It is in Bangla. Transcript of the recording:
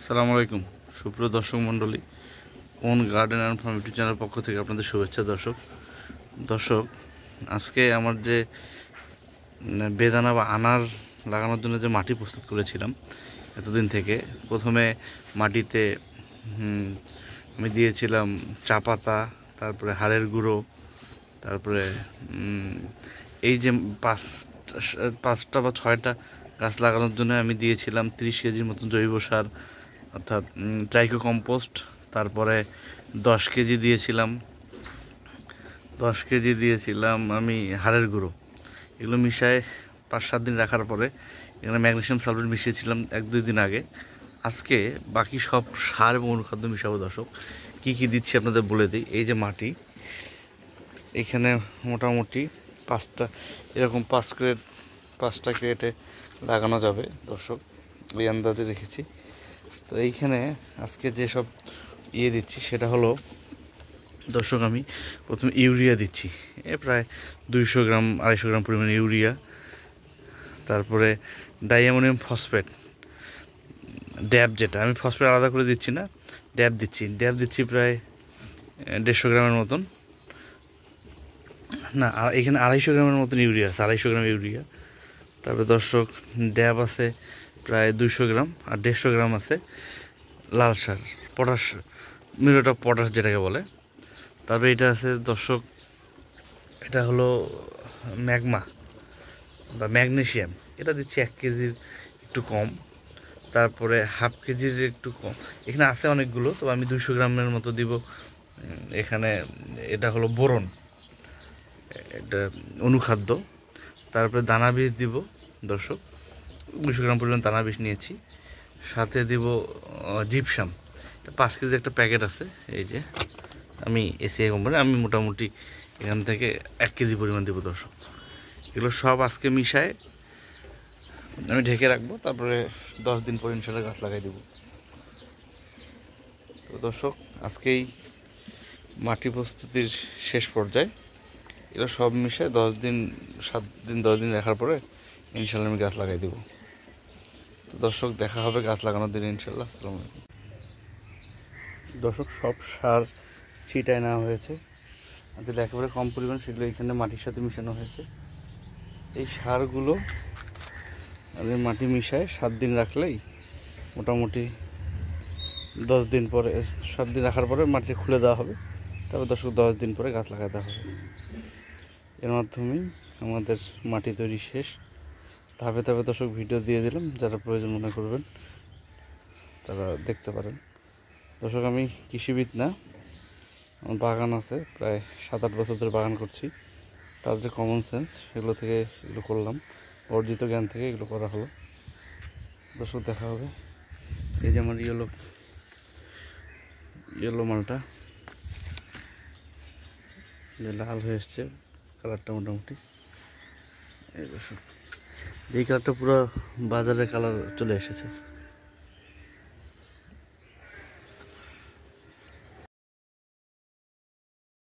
আসসালামু আলাইকুম সুপ্রিয় দর্শক মণ্ডলী, কোন garden and farm YouTube channel পক্ষ থেকে আপনাদের শুভেচ্ছা। দর্শক আজকে আমার যে বেদানা বা আনার লাগানোর জন্য যে মাটি প্রস্তুত করেছিলাম এতদিন থেকে, প্রথমে মাটিতে আমি দিয়েছিলাম চা পাতা, তারপরে হাড়ের গুঁড়ো, তারপরে এই যে পাঁচটা বা ছয়টা গাছ লাগানোর জন্য আমি দিয়েছিলাম 30 কেজির মতন জৈব সার, অর্থাৎ ট্রাইকো কম্পোস্ট। তারপরে 10 কেজি দিয়েছিলাম আমি হাড়ের গুঁড়ো। এগুলো মিশায় 5-7 দিন রাখার পরে এখানে ম্যাগনেসিয়াম সালফেট মিশিয়েছিলাম 1-2 দিন আগে। আজকে বাকি সব সার এবং অনুখাদ্য মিশাবো। দর্শক কী কী দিচ্ছি আপনাদের বলে দিই। এই যে মাটি, এখানে মোটামুটি 5টা এরকম 5টা ক্রেটে লাগানো যাবে দর্শক, ওই আন্দাজে রেখেছি। তো এইখানে আজকে যেসব দিচ্ছি সেটা হলো দর্শক, আমি প্রথমে ইউরিয়া দিচ্ছি, প্রায় 200 গ্রাম 250 গ্রাম পরিমাণ ইউরিয়া। তারপরে ডাইঅ্যামোনিয়াম ফসফেট ড্যাব, যেটা আমি ফসফেট আলাদা করে দিচ্ছি না, ড্যাব দিচ্ছি প্রায় 150 গ্রামের মতন, না এখানে 250 গ্রামের মতন ইউরিয়া আছে, 250 গ্রাম ইউরিয়া। তারপরে দর্শক ড্যাব আছে প্রায় 200 গ্রাম, আর 150 গ্রাম আছে লাল সার, পটাশ, মিউরেট অফ পটাশ যেটাকে বলে। তারপরে এটা আছে দর্শক, এটা হলো ম্যাগমা বা ম্যাগনেসিয়াম, এটা দিচ্ছি 1 কেজির একটু কম। তারপরে হাফ কেজির একটু কম, এখানে আছে অনেকগুলো, তো আমি 200 গ্রামের মতো দিব এখানে। এটা হলো বোরন, এটা অনুখাদ্য। তারপরে দানা বীজ দিব দর্শক, 200 গ্রাম পরিমাণ দানা বীজ নিয়েছি। সাথে দিব জিপসাম, 5 কেজি একটা প্যাকেট আছে। এই যে আমি এসিআই কোম্পানি, আমি মোটামুটি এখান থেকে 1 কেজি পরিমাণ দেবো দর্শক। এগুলো সব আজকে মিশায় আমি ঢেকে রাখবো, তারপরে 10 দিন পর ইনশাল্লাহ গাছ লাগাই দেবো। তো দর্শক আজকেই মাটি প্রস্তুতির শেষ পর্যায়ে, এগুলো সব মিশায় 10 দিন রাখার পরে ইনশাল্লাহ আমি গাছ লাগাই দেবো। তো দর্শক দেখা হবে গাছ লাগানোর দিন ইনশাল্লাহ। আসসালামু আলাইকুম। দর্শক সব সার ছিটায় নেওয়া হয়েছে, যেটা একেবারে কম পরিমাণ সেগুলো এখানে মাটির সাথে মিশানো হয়েছে। এই সারগুলো আমি মাটি মিশায় 7 দিন রাখলেই মোটামুটি 10 দিন পরে, 7 দিন রাখার পরে মাটি খুলে দেওয়া হবে। তারপর দর্শক 10 দিন পরে গাছ লাগাতে দেওয়া হবে। এর মাধ্যমেই আমাদের মাটি তৈরি শেষ। ধাপে ধাপে দর্শক ভিডিও দিয়ে দিলাম, যারা প্রয়োজন মনে করবেন তারা দেখতে পারেন। দর্শক আমি কৃষিবিদ না, আমার বাগান আছে, প্রায় 7-8 বছর ধরে বাগান করছি। তার যে কমন সেন্স সেগুলো থেকে এগুলো করলাম, অর্জিত জ্ঞান থেকে এগুলো করা হলো। দর্শক দেখা হবে। এই যে আমার ইয়েলো মালটা লাল হয়ে এসছে কালারটা মোটামুটি। এই দর্শক এই কালারটা পুরো বাজারের কালার চলে এসেছে।